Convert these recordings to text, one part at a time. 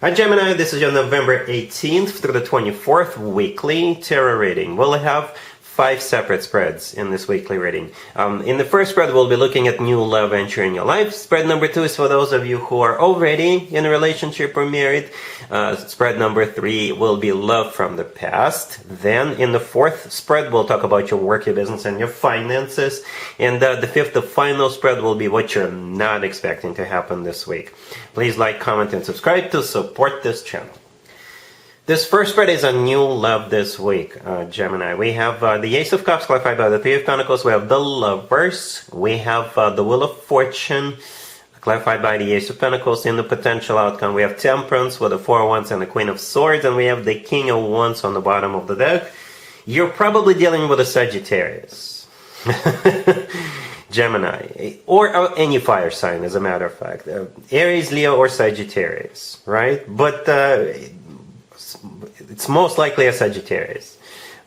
Hi Gemini, this is your November 18th through the 24th weekly tarot reading. We'll have 5 separate spreads in this weekly reading. In the first spread, we'll be looking at new love entering your life. Spread number 2 is for those of you who are already in a relationship or married. Spread number 3 will be love from the past. Then in the fourth spread, we'll talk about your work, your business, and your finances. And the fifth, the final spread, will be what you're not expecting to happen this week. Please like, comment, and subscribe to support this channel. This first spread is a new love this week, Gemini. We have the Ace of Cups clarified by the Three of Pentacles. We have the Lovers. We have the Wheel of Fortune clarified by the Ace of Pentacles. In the potential outcome, we have Temperance with the Four of Wands and the Queen of Swords. And we have the King of Wands on the bottom of the deck. You're probably dealing with a Sagittarius. Gemini, or any fire sign, as a matter of fact. Aries, Leo, or Sagittarius, right? But it's most likely a Sagittarius.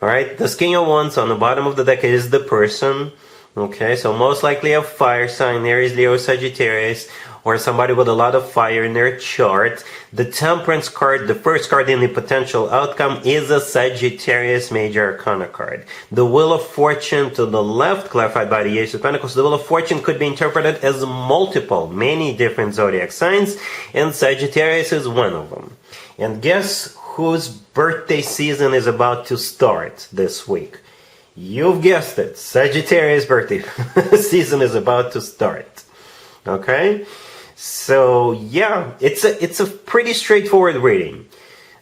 Alright, this King of Wands on the bottom of the deck is the person. Okay, so most likely a fire sign, Aries, Leo, Sagittarius, or somebody with a lot of fire in their chart. The Temperance card, the first card in the potential outcome, is a Sagittarius Major Arcana card. The Wheel of Fortune to the left, clarified by the Ace of Pentacles. The Wheel of Fortune could be interpreted as many different zodiac signs, and Sagittarius is one of them. And guess whose birthday season is about to start this week? You've guessed it. Sagittarius birthday season is about to start. Okay? So, yeah, it's a pretty straightforward reading,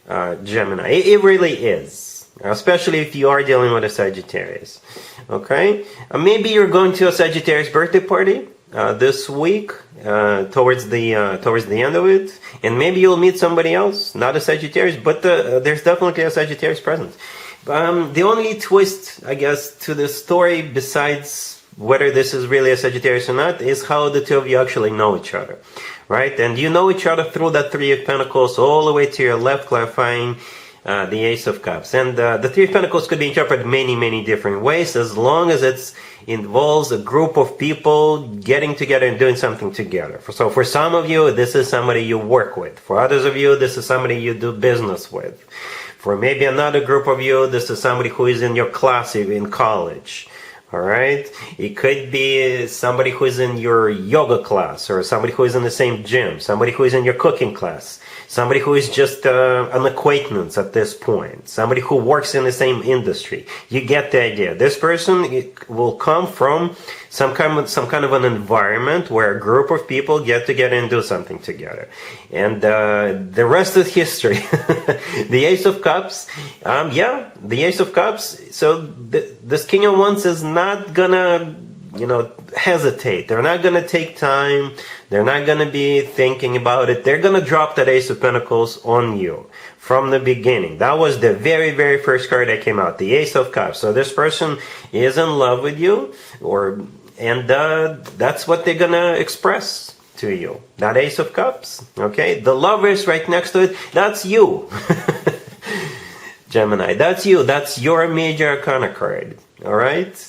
Gemini. It really is. Especially if you are dealing with a Sagittarius. Okay? Maybe you're going to a Sagittarius birthday party this week, towards the end of it, and maybe you'll meet somebody else, not a Sagittarius, but there's definitely a Sagittarius present. The only twist, I guess, to the story, besides whether this is really a Sagittarius or not, is how the two of you actually know each other, right? And you know each other through that Three of Pentacles all the way to your left, clarifying the Ace of Cups. And the Three of Pentacles could be interpreted many different ways, as long as it involves a group of people getting together and doing something together. So for some of you, this is somebody you work with. For others of you, this is somebody you do business with. For maybe another group of you, this is somebody who is in your class in college. Alright? It could be somebody who is in your yoga class, or somebody who is in the same gym, somebody who is in your cooking class, somebody who is just an acquaintance at this point, somebody who works in the same industry. You get the idea. This person will come from some kind of an environment where a group of people get together and do something together. And the rest is history. The Ace of Cups, the Ace of Cups. So this King of Wands is not gonna, hesitate. They're not gonna take time. They're not gonna be thinking about it. They're gonna drop that Ace of Pentacles on you from the beginning. That was the very first card that came out, the Ace of Cups. So this person is in love with you, and that's what they're gonna express to you. That Ace of Cups, okay? The Lovers right next to it, that's you. Gemini, that's you. That's your Major Arcana card, alright?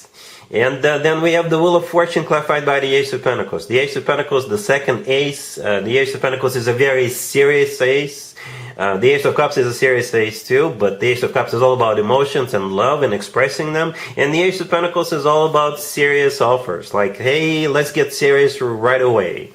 And then we have the Wheel of Fortune clarified by the Ace of Pentacles. The Ace of Pentacles, the second ace. The Ace of Pentacles is a very serious ace. The Ace of Cups is a serious ace too, but the Ace of Cups is all about emotions and love and expressing them. And the Ace of Pentacles is all about serious offers. Like, hey, let's get serious right away.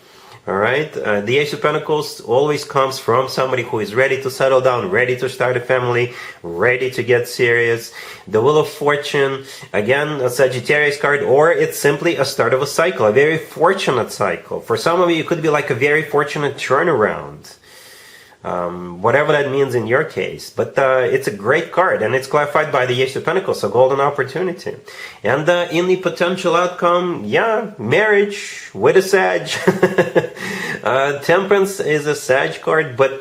Alright? The Ace of Pentacles always comes from somebody who is ready to settle down, ready to start a family, ready to get serious. The Wheel of Fortune, again, a Sagittarius card, or it's simply a start of a cycle, a very fortunate cycle. For some of you, it could be like a very fortunate turnaround. Whatever that means in your case. But it's a great card, and it's clarified by the Ace of Pentacles, so golden opportunity. And in the potential outcome, marriage with a Sag. Temperance is a Sag card, but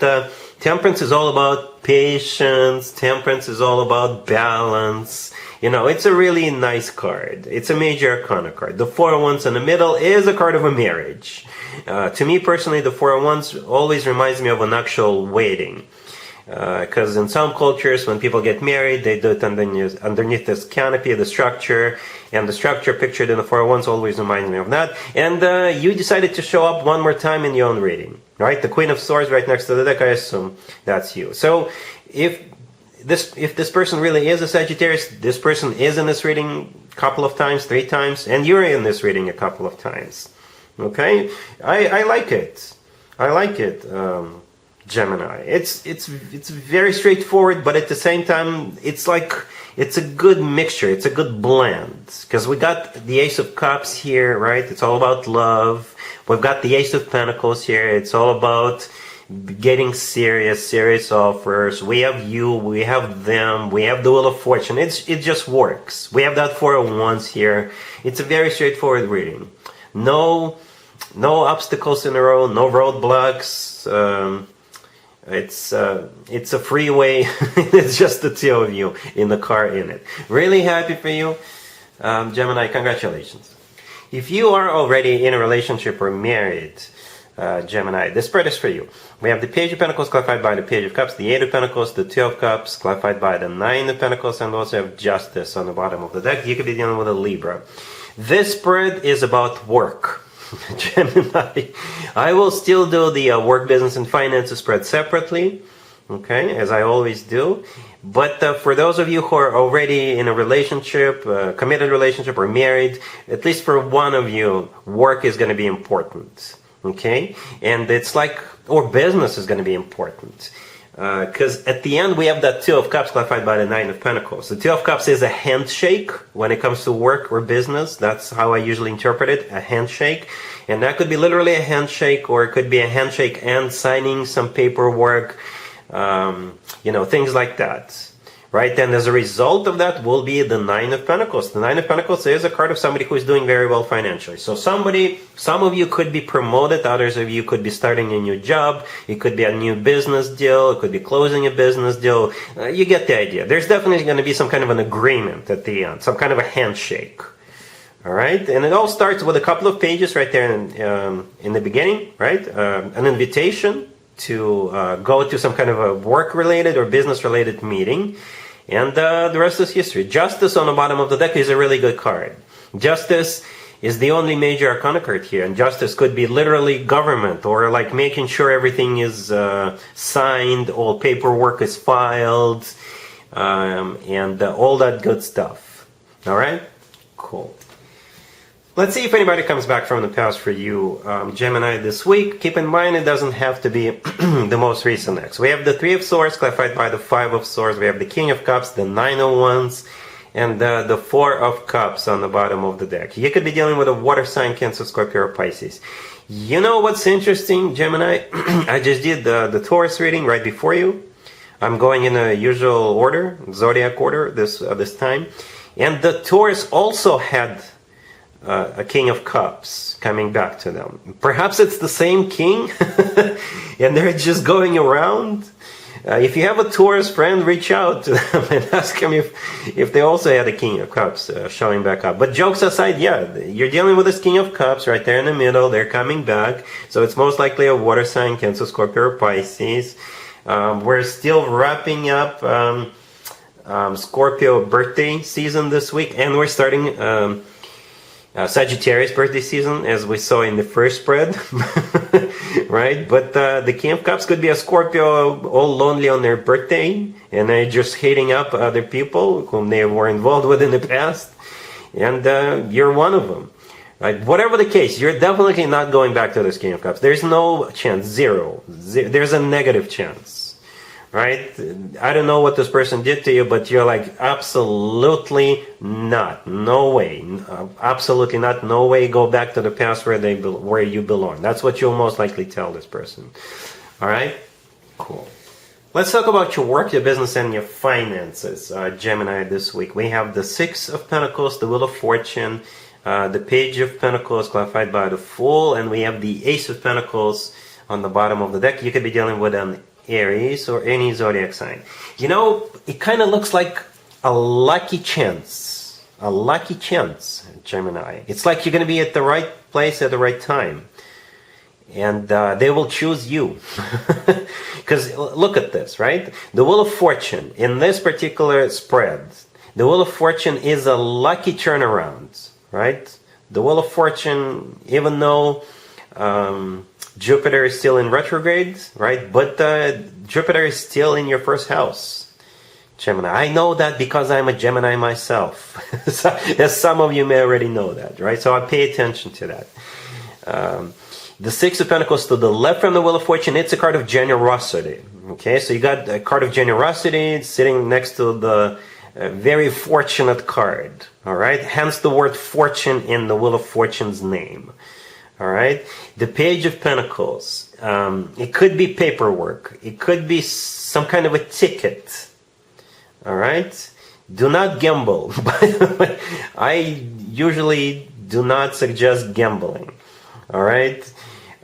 Temperance is all about patience. Temperance is all about balance. It's a really nice card. It's a Major Arcana card. The Four of Wands in the middle is a card of a marriage. To me personally, the Four of Wands always reminds me of an actual wedding. Because in some cultures, when people get married, they do it underneath this canopy, the structure, and the structure pictured in the 401s always reminds me of that. And you decided to show up one more time in your own reading, right? The Queen of Swords right next to the deck, I assume that's you. So if this person really is a Sagittarius, this person is in this reading a couple of times, 3 times, and you're in this reading a couple of times. Okay? I like it. I like it. Gemini. It's very straightforward, but at the same time, it's a good mixture. It's a good blend, because we got the Ace of Cups here, right? It's all about love. We've got the Ace of Pentacles here. It's all about getting serious offers. We have you, we have them, we have the Wheel of Fortune. It just works. We have that 401s here. It's a very straightforward reading. No obstacles in a row, no roadblocks. It's a freeway. It's just the 2 of you in the car in it. Really happy for you, Gemini. Congratulations. If you are already in a relationship or married, Gemini, this spread is for you. We have the Page of Pentacles clarified by the Page of Cups, the 8 of Pentacles, the 2 of Cups clarified by the 9 of Pentacles, and also have Justice on the bottom of the deck. You could be dealing with a Libra. This spread is about work. Gemini, I will still do the work, business, and finances spread separately, okay, as I always do. But for those of you who are already in a relationship, committed relationship, or married, at least for one of you, work is going to be important, okay? And it's like, or business is going to be important. Because at the end we have that 2 of Cups clarified by the 9 of Pentacles. The 2 of Cups is a handshake when it comes to work or business. That's how I usually interpret it, a handshake. And that could be literally a handshake, or it could be a handshake and signing some paperwork, things like that. Right? And as a result of that will be the 9 of Pentacles. The 9 of Pentacles is a card of somebody who is doing very well financially. So some of you could be promoted, others of you could be starting a new job, it could be a new business deal, it could be closing a business deal. You get the idea. There's definitely going to be some kind of an agreement at the end, some kind of a handshake. All right? And it all starts with a couple of pages right there in the beginning, right? An invitation to go to some kind of a work-related or business-related meeting. And the rest is history. Justice on the bottom of the deck is a really good card. Justice is the only major arcana card here. And justice could be literally government, or like making sure everything is signed, all paperwork is filed, and all that good stuff. All right? Cool. Let's see if anybody comes back from the past for you, Gemini, this week. Keep in mind, it doesn't have to be the most recent ex. We have the 3 of Swords clarified by the 5 of Swords. We have the King of Cups, the 9 of Wands, and the 4 of Cups on the bottom of the deck. You could be dealing with a water sign, Cancer, Scorpio, or Pisces. You know what's interesting, Gemini? I just did the Taurus reading right before you. I'm going in a usual order, Zodiac order this time. And the Taurus also had a King of Cups coming back to them. Perhaps it's the same king and they're just going around. If you have a Taurus friend, reach out to them and ask them if they also had a King of Cups showing back up. But jokes aside, yeah, you're dealing with this King of Cups right there in the middle. They're coming back. So it's most likely a water sign, Cancer, Scorpio, or Pisces. We're still wrapping up Scorpio birthday season this week, and we're starting Sagittarius birthday season, as we saw in the first spread, right? But the King of Cups could be a Scorpio all lonely on their birthday, and they're just hating up other people whom they were involved with in the past, and you're one of them. Right? Whatever the case, you're definitely not going back to this King of Cups. There's no chance, zero. There's a negative chance. Right? I don't know what this person did to you, but you're like, absolutely not. No way. Absolutely not. No way. Go back to the past where you belong. That's what you'll most likely tell this person. All right? Cool. Let's talk about your work, your business, and your finances, Gemini, this week. We have the 6 of Pentacles, the Wheel of Fortune, the Page of Pentacles clarified by the Fool, and we have the Ace of Pentacles on the bottom of the deck. You could be dealing with an Aries or any zodiac sign. You know, it kind of looks like a lucky chance. A lucky chance, Gemini. It's like you're going to be at the right place at the right time. and they will choose you. Because look at this, right? The Wheel of Fortune, in this particular spread, the Wheel of Fortune is a lucky turnaround, right? The Wheel of Fortune, even though Jupiter is still in retrograde, right? But Jupiter is still in your first house. Gemini. I know that because I'm a Gemini myself. So, as some of you may already know that, right? So I pay attention to that. The Six of Pentacles to the left from the Wheel of Fortune, it's a card of generosity. Okay, so you got a card of generosity sitting next to the very fortunate card. All right, hence the word fortune in the Wheel of Fortune's name. All right, the Page of Pentacles. It could be paperwork. It could be some kind of a ticket. All right, do not gamble. By the way, I usually do not suggest gambling. All right,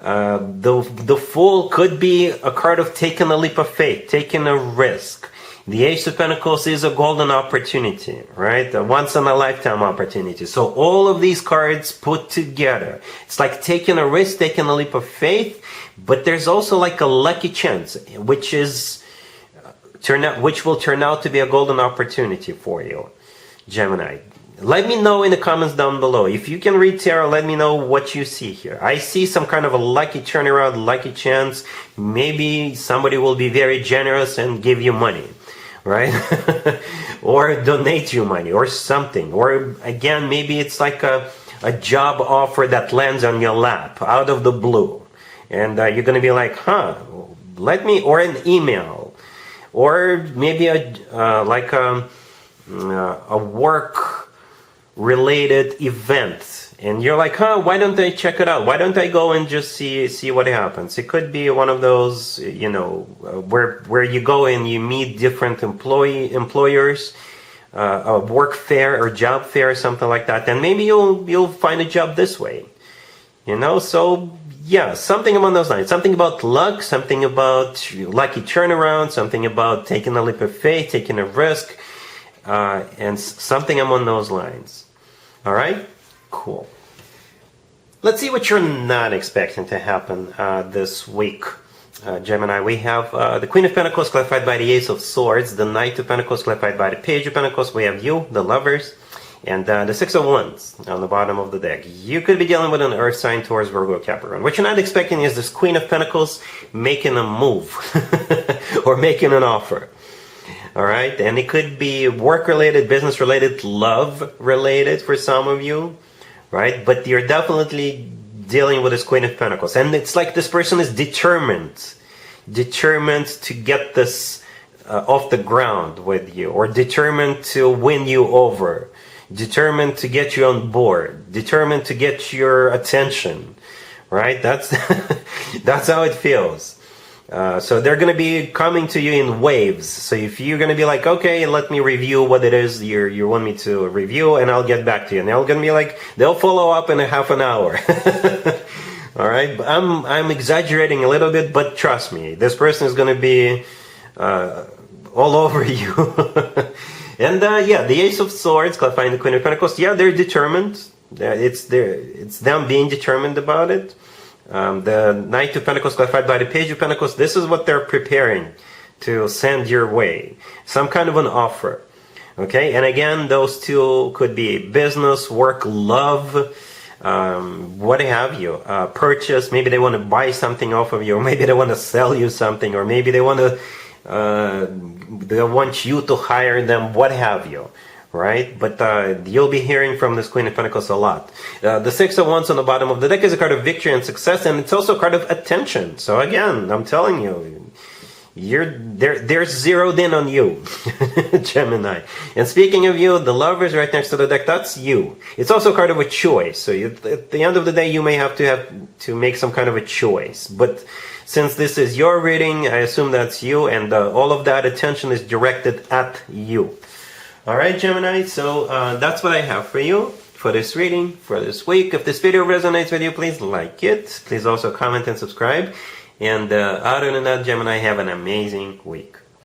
the Fool could be a card of taking a leap of faith, taking a risk. The Ace of Pentacles is a golden opportunity, right? A once-in-a-lifetime opportunity. So all of these cards put together, it's like taking a risk, taking a leap of faith, but there's also like a lucky chance, which will turn out to be a golden opportunity for you, Gemini. Let me know in the comments down below. If you can read tarot, let me know what you see here. I see some kind of a lucky turnaround, lucky chance. Maybe somebody will be very generous and give you money, right? Or donate you money or something. Or again, maybe it's like a job offer that lands on your lap out of the blue. And you're going to be like, or an email. Or maybe a work-related event, and you're like, why don't I check it out? Why don't I go and just see what happens? It could be one of those, where you go and you meet different employers, a work fair or job fair or something like that, and maybe you'll find a job this way, So yeah, something along those lines. Something about luck, something about lucky turnaround, something about taking a leap of faith, taking a risk, and something along those lines. All right? Cool. Let's see what you're not expecting to happen this week, Gemini. We have the Queen of Pentacles clarified by the Ace of Swords, the Knight of Pentacles clarified by the Page of Pentacles. We have you, the Lovers, and the Six of Wands on the bottom of the deck. You could be dealing with an Earth sign, Taurus, Virgo, Capricorn. What you're not expecting is this Queen of Pentacles making a move or making an offer. All right? And it could be work-related, business-related, love-related for some of you, right? But you're definitely dealing with this Queen of Pentacles. And it's like this person is determined to get this off the ground with you, or determined to win you over, determined to get you on board, determined to get your attention, right? That's that's how it feels. So they're going to be coming to you in waves. So if you're going to be like, okay, let me review what it is you want me to review, and I'll get back to you. And they're going to be like, they'll follow up in a half an hour. All right, I'm exaggerating a little bit, but trust me, this person is going to be all over you. And yeah, the Ace of Swords, clarifying the Queen of Pentacles. Yeah, they're determined. It's them being determined about it. The Knight of Pentacles, clarified by the Page of Pentacles. This is what they're preparing to send your way. Some kind of an offer. Okay, and again, those two could be business, work, love, what have you. Purchase. Maybe they want to buy something off of you, or maybe they want to sell you something, or maybe they want to they want you to hire them, what have you, right? But you'll be hearing from this Queen of Pentacles a lot. The Six of Wands on the bottom of the deck is a card of victory and success, and it's also a card of attention. So again, I'm telling you, they're zeroed in on you, Gemini. And speaking of you, the Lovers right next to the deck, that's you. It's also a card of a choice. So at the end of the day, you may have to make some kind of a choice. But since this is your reading, I assume that's you, and all of that attention is directed at you. All right, Gemini, so that's what I have for you for this reading, for this week. If this video resonates with you, please like it. Please also comment and subscribe. And other than that, Gemini, have an amazing week.